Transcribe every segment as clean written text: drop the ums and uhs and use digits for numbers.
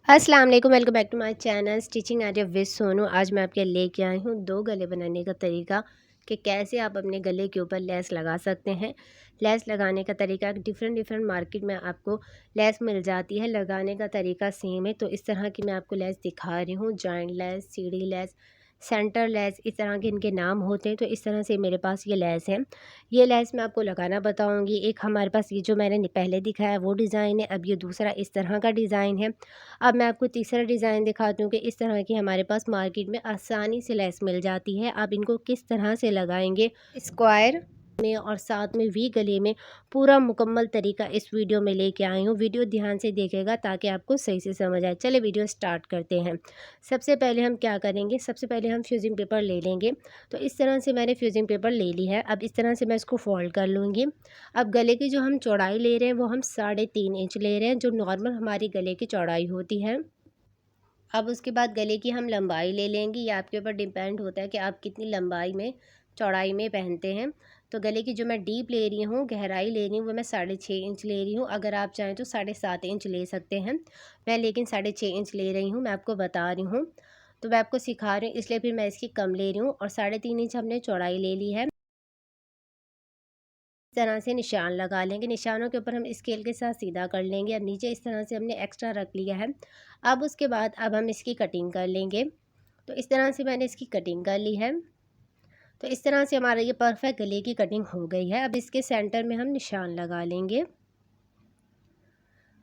अस्सलाम वालेकुम, welcome back to my channel stitching idea with Sonu. आज मैं आपके लेके आई हूँ 2 गले बनाने का तरीका कि कैसे आप अपने गले के ऊपर लेस लगा सकते हैं। लेस लगाने का तरीका डिफरेंट मार्केट में आपको लेस मिल जाती है, लगाने का तरीका सेम है। तो इस तरह की मैं आपको लेस दिखा रही हूँ, जॉइंट लेस, सीढ़ी लेस, सेंटर लेस, इस तरह के इनके नाम होते हैं। तो इस तरह से मेरे पास ये लेस है। ये लेस मैं आपको लगाना बताऊंगी। एक हमारे पास ये जो मैंने पहले दिखाया वो डिज़ाइन है, अब ये दूसरा इस तरह का डिज़ाइन है। अब मैं आपको तीसरा डिज़ाइन दिखाती हूँ कि इस तरह की हमारे पास मार्केट में आसानी से लेस मिल जाती है। आप इनको किस तरह से लगाएंगे स्क्वायर में और साथ में वी गले में, पूरा मुकम्मल तरीका इस वीडियो में लेके आई हूँ। वीडियो ध्यान से देखेगा ताकि आपको सही से समझ आए। चलिए वीडियो स्टार्ट करते हैं। सबसे पहले हम क्या करेंगे, सबसे पहले हम फ्यूजिंग पेपर ले लेंगे। तो इस तरह से मैंने फ्यूजिंग पेपर ले ली है। अब इस तरह से मैं इसको फोल्ड कर लूँगी। अब गले की जो हम चौड़ाई ले रहे हैं वो हम 3.5 इंच ले रहे हैं, जो नॉर्मल हमारी गले की चौड़ाई होती है। अब उसके बाद गले की हम लंबाई ले लेंगे। ये आपके ऊपर डिपेंड होता है कि आप कितनी लंबाई में, चौड़ाई में पहनते हैं। तो गले की जो मैं डीप ले रही हूँ, गहराई ले रही हूँ, वो मैं 6.5 इंच ले रही हूँ। अगर आप चाहें तो 7.5 इंच ले सकते हैं। मैं लेकिन 6.5 इंच ले रही हूँ, मैं आपको बता रही हूँ। तो मैं आपको सिखा रही हूँ, इसलिए फिर मैं इसकी कम ले रही हूँ। और 3.5 इंच हमने चौड़ाई ले ली है। इस तरह से निशान लगा लेंगे। निशानों के ऊपर हम स्केल के साथ सीधा कर लेंगे। अब नीचे इस तरह से हमने एक्स्ट्रा रख लिया है। अब उसके बाद अब हम इसकी कटिंग कर लेंगे। तो इस तरह से मैंने इसकी कटिंग कर ली है। तो इस तरह से हमारा ये परफेक्ट गले की कटिंग हो गई है। अब इसके सेंटर में हम निशान लगा लेंगे।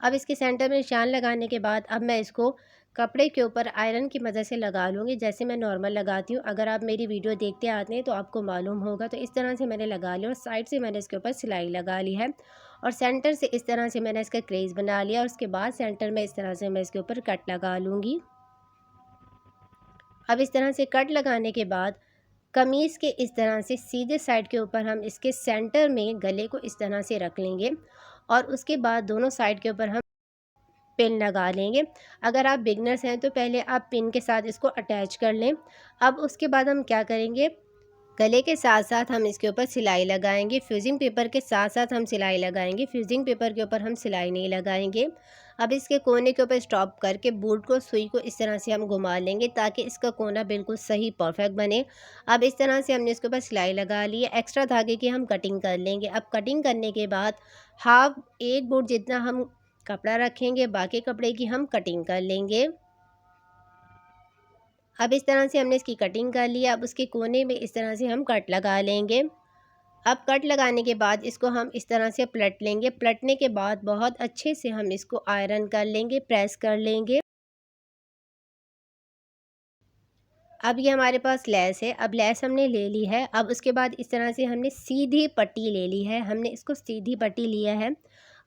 अब इसके सेंटर में निशान लगाने के बाद अब मैं इसको कपड़े के ऊपर आयरन की मदद से लगा लूँगी, जैसे मैं नॉर्मल लगाती हूँ। अगर आप मेरी वीडियो देखते आते हैं तो आपको मालूम होगा। तो इस तरह से मैंने लगा लिया और साइड से मैंने इसके ऊपर सिलाई लगा ली है। और सेंटर से इस तरह से मैंने इसका क्रेज बना लिया और उसके बाद सेंटर में इस तरह से मैं इसके ऊपर कट लगा लूँगी। अब इस तरह से कट लगाने के बाद कमीज़ के इस तरह से सीधे साइड के ऊपर हम इसके सेंटर में गले को इस तरह से रख लेंगे। और उसके बाद दोनों साइड के ऊपर हम पिन लगा लेंगे। अगर आप बिगनर्स हैं तो पहले आप पिन के साथ इसको अटैच कर लें। अब उसके बाद हम क्या करेंगे, गले के साथ साथ हम इसके ऊपर सिलाई लगाएंगे। फ्यूजिंग पेपर के साथ साथ हम सिलाई लगाएंगे, फ्यूजिंग पेपर के ऊपर हम सिलाई नहीं लगाएंगे। अब इसके कोने के ऊपर स्टॉप करके बूट को, सुई को इस तरह से हम घुमा लेंगे ताकि इसका कोना बिल्कुल सही परफेक्ट बने। अब इस तरह से हमने इसके ऊपर सिलाई लगा ली है। एक्स्ट्रा धागे की हम कटिंग कर लेंगे। अब कटिंग करने के बाद हाफ, एक बूट जितना हम कपड़ा रखेंगे, बाकी कपड़े की हम कटिंग कर लेंगे। अब इस तरह से हमने इसकी कटिंग कर ली है। अब उसके कोने में इस तरह से हम कट लगा लेंगे। अब कट लगाने के बाद इसको हम इस तरह से पलट लेंगे। पलटने के बाद बहुत अच्छे से हम इसको आयरन कर लेंगे, प्रेस कर लेंगे। अब ये हमारे पास लेस है। अब लेस हमने ले ली है। अब उसके बाद इस तरह से हमने सीधी पट्टी ले ली है। हमने इसको सीधी पट्टी लिया है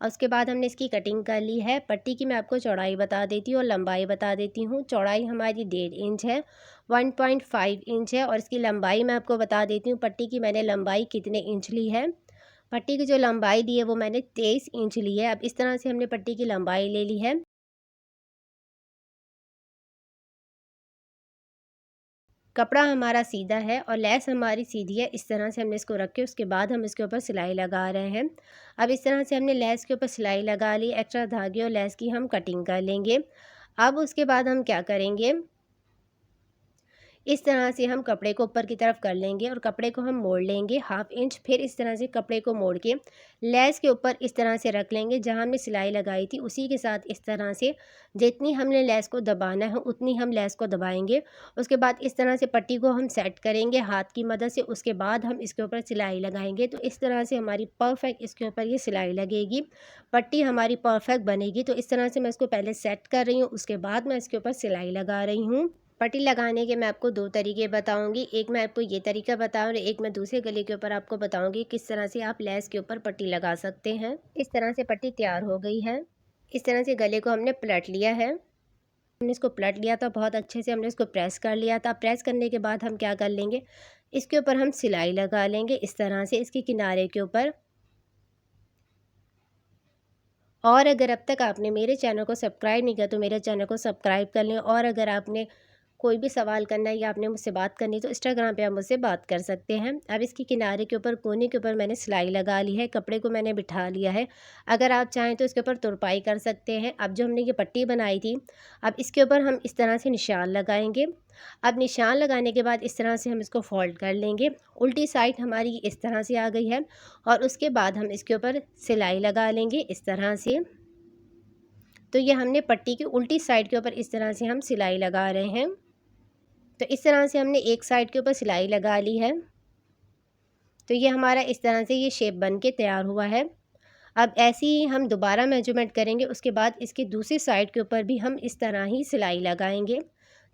और उसके बाद हमने इसकी कटिंग कर ली है। पट्टी की मैं आपको चौड़ाई बता देती हूँ और लंबाई बता देती हूँ। चौड़ाई हमारी 1.5 इंच है, 1.5 इंच है। और इसकी लंबाई मैं आपको बता देती हूँ, पट्टी की मैंने लंबाई कितने इंच ली है। पट्टी की जो लंबाई ली है वो मैंने 23 इंच ली है। अब इस तरह से हमने पट्टी की लंबाई ले ली है। कपड़ा हमारा सीधा है और लेस हमारी सीधी है। इस तरह से हमने इसको रख के उसके बाद हम इसके ऊपर सिलाई लगा रहे हैं। अब इस तरह से हमने लेस के ऊपर सिलाई लगा ली। एक्स्ट्रा धागे और लेस की हम कटिंग कर लेंगे। अब उसके बाद हम क्या करेंगे, इस तरह से हम कपड़े को ऊपर की तरफ कर लेंगे और कपड़े को हम मोड़ लेंगे 1/2 इंच। फिर इस तरह से कपड़े को मोड़ के लेस के ऊपर इस तरह से रख लेंगे जहाँ हमने सिलाई लगाई थी, उसी के साथ इस तरह से जितनी हमने लेस को दबाना है उतनी हम लेस को दबाएंगे। उसके बाद इस तरह से पट्टी को हम सेट करेंगे हाथ की मदद से। उसके बाद हम इसके ऊपर सिलाई लगाएंगे। तो इस तरह से हमारी परफेक्ट इसके ऊपर ये सिलाई लगेगी, पट्टी हमारी परफेक्ट बनेगी। तो इस तरह से मैं इसको पहले सेट कर रही हूँ, उसके बाद मैं इसके ऊपर सिलाई लगा रही हूँ। पट्टी लगाने के मैं आपको 2 तरीके बताऊंगी। एक मैं आपको ये तरीका बताऊँ और एक मैं दूसरे गले के ऊपर आपको बताऊंगी किस तरह से आप लेस के ऊपर पट्टी लगा सकते हैं। इस तरह से पट्टी तैयार हो गई है। इस तरह से गले को हमने पलट लिया है। हमने इसको पलट लिया था, बहुत अच्छे से हमने इसको प्रेस कर लिया था। प्रेस करने के बाद हम क्या कर लेंगे, इसके ऊपर हम सिलाई लगा लेंगे इस तरह से इसके किनारे के ऊपर। और अगर अब तक आपने मेरे चैनल को सब्सक्राइब नहीं किया तो मेरे चैनल को सब्सक्राइब कर लें। और अगर आपने कोई भी सवाल करना है या आपने मुझसे बात करनी तो इंस्टाग्राम पे आप मुझसे बात कर सकते हैं। अब इसकी किनारे के ऊपर कोने के ऊपर मैंने सिलाई लगा ली है, कपड़े को मैंने बिठा लिया है। अगर आप चाहें तो इसके ऊपर तुरपाई कर सकते हैं। अब जो हमने ये पट्टी बनाई थी, अब इसके ऊपर हम इस तरह से निशान लगाएंगे। अब निशान लगाने के बाद इस तरह से हम इसको फोल्ड कर लेंगे। उल्टी साइड हमारी इस तरह से आ गई है और उसके बाद हम इसके ऊपर सिलाई लगा लेंगे इस तरह से। तो ये हमने पट्टी की उल्टी साइड के ऊपर इस तरह से हम सिलाई लगा रहे हैं। तो इस तरह से हमने एक साइड के ऊपर सिलाई लगा ली है। तो ये हमारा इस तरह से ये शेप बन के तैयार हुआ है। अब ऐसे ही हम दोबारा मेजरमेंट करेंगे, उसके बाद इसकी दूसरी साइड के ऊपर भी हम इस तरह ही सिलाई लगाएंगे।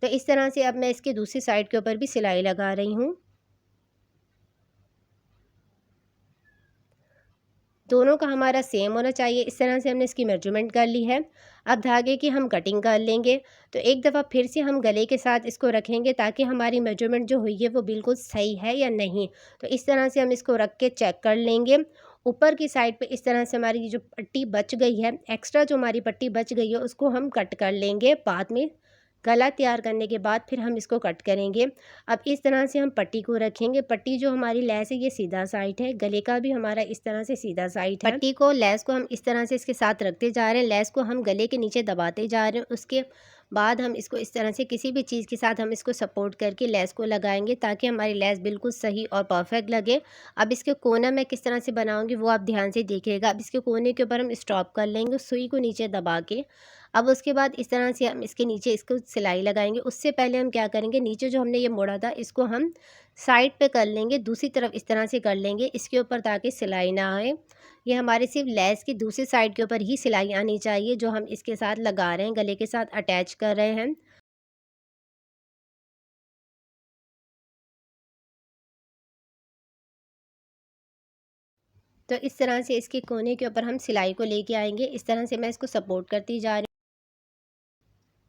तो इस तरह से अब मैं इसके दूसरी साइड के ऊपर भी सिलाई लगा रही हूँ। दोनों का हमारा सेम होना चाहिए। इस तरह से हमने इसकी मेजरमेंट कर ली है। अब धागे की हम कटिंग कर लेंगे। तो एक दफ़ा फिर से हम गले के साथ इसको रखेंगे ताकि हमारी मेजरमेंट जो हुई है वो बिल्कुल सही है या नहीं। तो इस तरह से हम इसको रख के चेक कर लेंगे। ऊपर की साइड पे इस तरह से हमारी जो पट्टी बच गई है, एक्स्ट्रा जो हमारी पट्टी बच गई है उसको हम कट कर लेंगे बाद में। गला तैयार करने के बाद फिर हम इसको कट करेंगे। अब इस तरह से हम पट्टी को रखेंगे। पट्टी जो हमारी लेस है ये सीधा साइड है, गले का भी हमारा इस तरह से सीधा साइड है। पट्टी को लेस को हम इस तरह से इसके साथ रखते जा रहे हैं, लेस को हम गले के नीचे दबाते जा रहे हैं। उसके बाद हम इसको इस तरह से किसी भी चीज़ के साथ हम इसको सपोर्ट करके लेस को लगाएंगे ताकि हमारी लेस बिल्कुल सही और परफेक्ट लगे। अब इसके कोना मैं किस तरह से बनाऊंगी वो आप ध्यान से देखिएगा। अब इसके कोने के ऊपर हम स्टॉप कर लेंगे सुई को नीचे दबा के। अब उसके बाद इस तरह से हम इसके नीचे इसको सिलाई लगाएंगे। उससे पहले हम क्या करेंगे, नीचे जो हमने ये मोड़ा था इसको हम साइड पे कर लेंगे, दूसरी तरफ इस तरह से कर लेंगे इसके ऊपर ताकि सिलाई ना आए। ये हमारे सिर्फ लेस की दूसरी साइड के ऊपर ही सिलाई आनी चाहिए जो हम इसके साथ लगा रहे हैं, गले के साथ अटैच कर रहे हैं। तो इस तरह से इसके कोने के ऊपर हम सिलाई को लेके आएंगे। इस तरह से मैं इसको सपोर्ट करती जा रही हूँ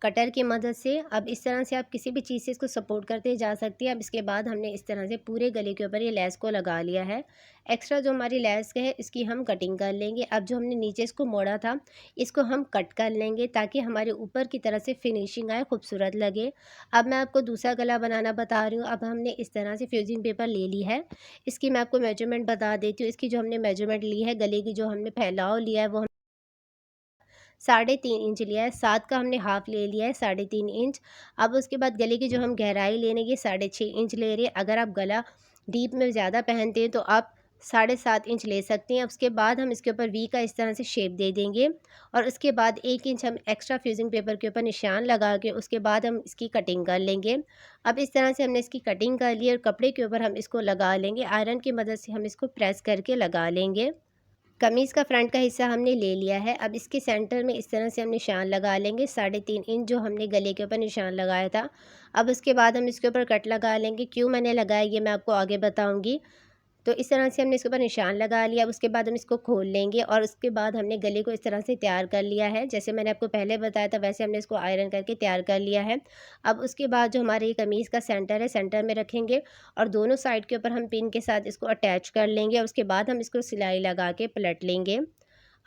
कटर की मदद से। अब इस तरह से आप किसी भी चीज़ से इसको सपोर्ट करते जा सकती हैं। अब इसके बाद हमने इस तरह से पूरे गले के ऊपर ये लेस को लगा लिया है। एक्स्ट्रा जो हमारी लेस है इसकी हम कटिंग कर लेंगे। अब जो हमने नीचे इसको मोड़ा था इसको हम कट कर लेंगे ताकि हमारे ऊपर की तरह से फिनिशिंग आए, खूबसूरत लगे। अब मैं आपको दूसरा गला बनाना बता रही हूँ। अब हमने इस तरह से फ्यूजिंग पेपर ले ली है। इसकी मैं आपको मेजरमेंट बता देती हूँ। इसकी जो हमने मेजरमेंट ली है, गले की जो हमने फैलाव लिया है वो 3.5 इंच लिया है। 7 का हमने हाफ़ ले लिया है, 3.5 इंच। अब उसके बाद गले की जो हम गहराई लेने ये 6.5 इंच ले रहे हैं। अगर आप गला डीप में ज़्यादा पहनते हैं तो आप 7.5 इंच ले सकते हैं। उसके बाद हम इसके ऊपर वी का इस तरह से शेप दे देंगे और उसके बाद 1 इंच हम एक्स्ट्रा फ्यूजिंग पेपर के ऊपर निशान लगा के उसके बाद हम इसकी कटिंग कर लेंगे। अब इस तरह से हमने इसकी कटिंग कर ली और कपड़े के ऊपर हम इसको लगा लेंगे। आयरन की मदद से हम इसको प्रेस करके लगा लेंगे। कमीज़ का फ्रंट का हिस्सा हमने ले लिया है। अब इसके सेंटर में इस तरह से हम निशान लगा लेंगे, 3.5 इंच जो हमने गले के ऊपर निशान लगाया था। अब उसके बाद हम इसके ऊपर कट लगा लेंगे। क्यों मैंने लगाया ये मैं आपको आगे बताऊंगी। तो इस तरह से हमने इसके ऊपर निशान लगा लिया। अब उसके बाद हम इसको खोल लेंगे और उसके बाद हमने गले को इस तरह से तैयार कर लिया है। जैसे मैंने आपको पहले बताया था वैसे हमने इसको आयरन करके तैयार कर लिया है। अब उसके बाद जो हमारे ये कमीज़ का सेंटर है, सेंटर में रखेंगे और दोनों साइड के ऊपर हम पिन के साथ इसको अटैच कर लेंगे और उसके बाद हम इसको सिलाई लगा के पलट लेंगे।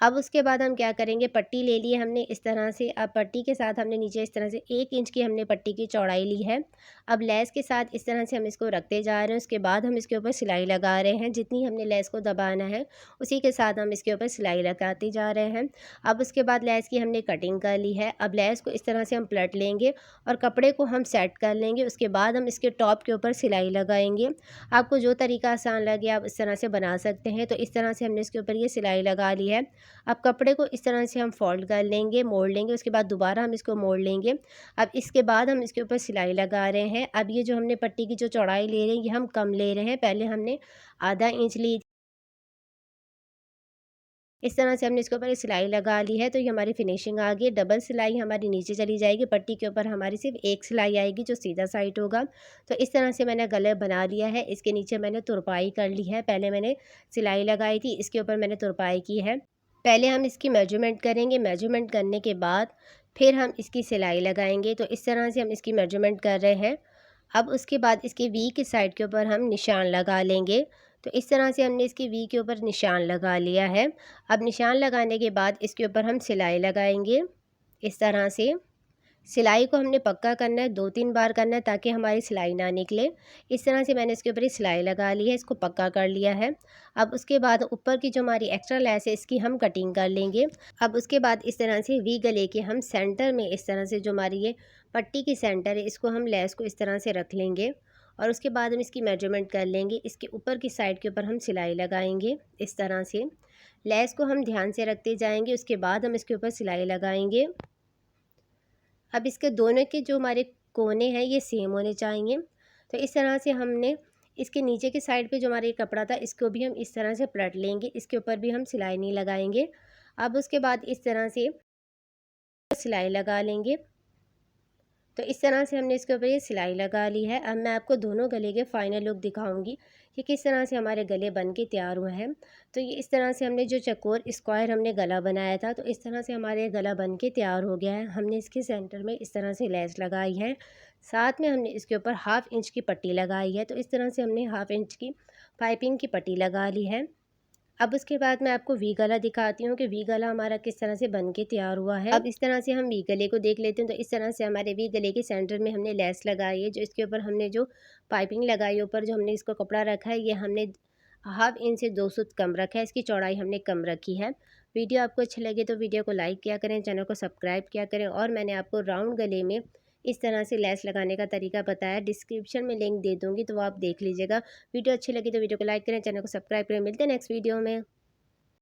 अब उसके बाद हम क्या करेंगे, पट्टी ले ली है हमने इस तरह से। अब पट्टी के साथ हमने नीचे इस तरह से 1 इंच की हमने पट्टी की चौड़ाई ली है। अब लेस के साथ इस तरह से हम इसको रखते जा रहे हैं। उसके बाद हम इसके ऊपर सिलाई लगा रहे हैं। जितनी हमने लेस को दबाना है उसी के साथ हम इसके ऊपर सिलाई लगाते जा रहे हैं। अब उसके बाद लेस की हमने कटिंग कर ली है। अब लेस को इस तरह से हम पलट लेंगे और कपड़े को हम सेट कर लेंगे। उसके बाद हम इसके टॉप के ऊपर सिलाई लगाएंगे। आपको जो तरीका आसान लगे आप इस तरह से बना सकते हैं। तो इस तरह से हमने इसके ऊपर ये सिलाई लगा ली है। अब कपड़े को इस तरह से हम फोल्ड कर लेंगे, मोड़ लेंगे। उसके बाद दोबारा हम इसको मोड़ लेंगे। अब इसके बाद हम इसके ऊपर सिलाई लगा रहे हैं। अब ये जो हमने पट्टी की जो चौड़ाई ले रहे हैं ये हम कम ले रहे हैं। पहले हमने आधा इंच ली, इस तरह से हमने इसके ऊपर सिलाई लगा ली है। तो ये हमारी फिनिशिंग आ गई। डबल सिलाई हमारी नीचे चली जाएगी, पट्टी के ऊपर हमारी सिर्फ एक सिलाई आएगी जो सीधा साइड होगा। तो इस तरह से मैंने गले बना लिया है। इसके नीचे मैंने तुरपाई कर ली है। पहले मैंने सिलाई लगाई थी, इसके ऊपर मैंने तुरपाई की है। पहले हम इसकी मेजरमेंट करेंगे। मेजरमेंट करने के बाद फिर हम इसकी सिलाई लगाएंगे। तो इस तरह से हम इसकी मेजरमेंट कर रहे हैं। अब उसके बाद इसके वी की साइड के ऊपर हम निशान लगा लेंगे। तो इस तरह से हमने इसके वी के ऊपर निशान लगा लिया है। अब निशान लगाने के बाद इसके ऊपर हम सिलाई लगाएंगे इस तरह से। सिलाई को हमने पक्का करना है, 2-3 बार करना है ताकि हमारी सिलाई ना निकले। इस तरह से मैंने इसके ऊपर ही सिलाई लगा ली है, इसको पक्का कर लिया है। अब उसके बाद ऊपर की जो हमारी एक्स्ट्रा लेस है इसकी हम कटिंग कर लेंगे। अब उसके बाद इस तरह से वी गले के हम सेंटर में इस तरह से जो हमारी ये पट्टी की सेंटर है इसको हम लेस को इस तरह से रख लेंगे और उसके बाद हम इसकी मेजरमेंट कर लेंगे। इसके ऊपर की साइड के ऊपर हम सिलाई लगाएंगे इस तरह से। लेस को हम ध्यान से रखते जाएंगे, उसके बाद हम इसके ऊपर सिलाई लगाएंगे। अब इसके दोनों के जो हमारे कोने हैं ये सेम होने चाहिए। तो इस तरह से हमने इसके नीचे की साइड पे जो हमारा ये कपड़ा था इसको भी हम इस तरह से पलट लेंगे, इसके ऊपर भी हम सिलाई नहीं लगाएंगे। अब उसके बाद इस तरह से सिलाई लगा लेंगे। तो इस तरह से हमने इसके ऊपर ये सिलाई लगा ली है। अब मैं आपको दोनों गले के फाइनल लुक दिखाऊंगी कि किस तरह से हमारे गले बन के तैयार हुए हैं। तो ये इस तरह से हमने जो चकोर स्क्वायर हमने गला बनाया था, तो इस तरह से हमारे गला बन के तैयार हो गया है। हमने इसके सेंटर में इस तरह से लेस लगाई है, साथ में हमने इसके ऊपर 1/2 इंच की पट्टी लगाई है। तो इस तरह से हमने 1/2 इंच की पाइपिंग की पट्टी लगा ली है। अब उसके बाद मैं आपको वी गला दिखाती हूँ कि वी गला हमारा किस तरह से बन के तैयार हुआ है। अब इस तरह से हम वी गले को देख लेते हैं। तो इस तरह से हमारे वी गले के सेंटर में हमने लेस लगाई है, जो इसके ऊपर हमने जो पाइपिंग लगाई है, ऊपर जो हमने इसको कपड़ा रखा है ये हमने 1/2 इंच से 2 सूत कम रखा है, इसकी चौड़ाई हमने कम रखी है। वीडियो आपको अच्छी लगे तो वीडियो को लाइक किया करें, चैनल को सब्सक्राइब किया करें। और मैंने आपको राउंड गले में इस तरह से लेस लगाने का तरीका बताया, डिस्क्रिप्शन में लिंक दे दूँगी तो वो आप देख लीजिएगा। वीडियो अच्छी लगी तो वीडियो को लाइक करें, चैनल को सब्सक्राइब करें। मिलते हैं नेक्स्ट वीडियो में।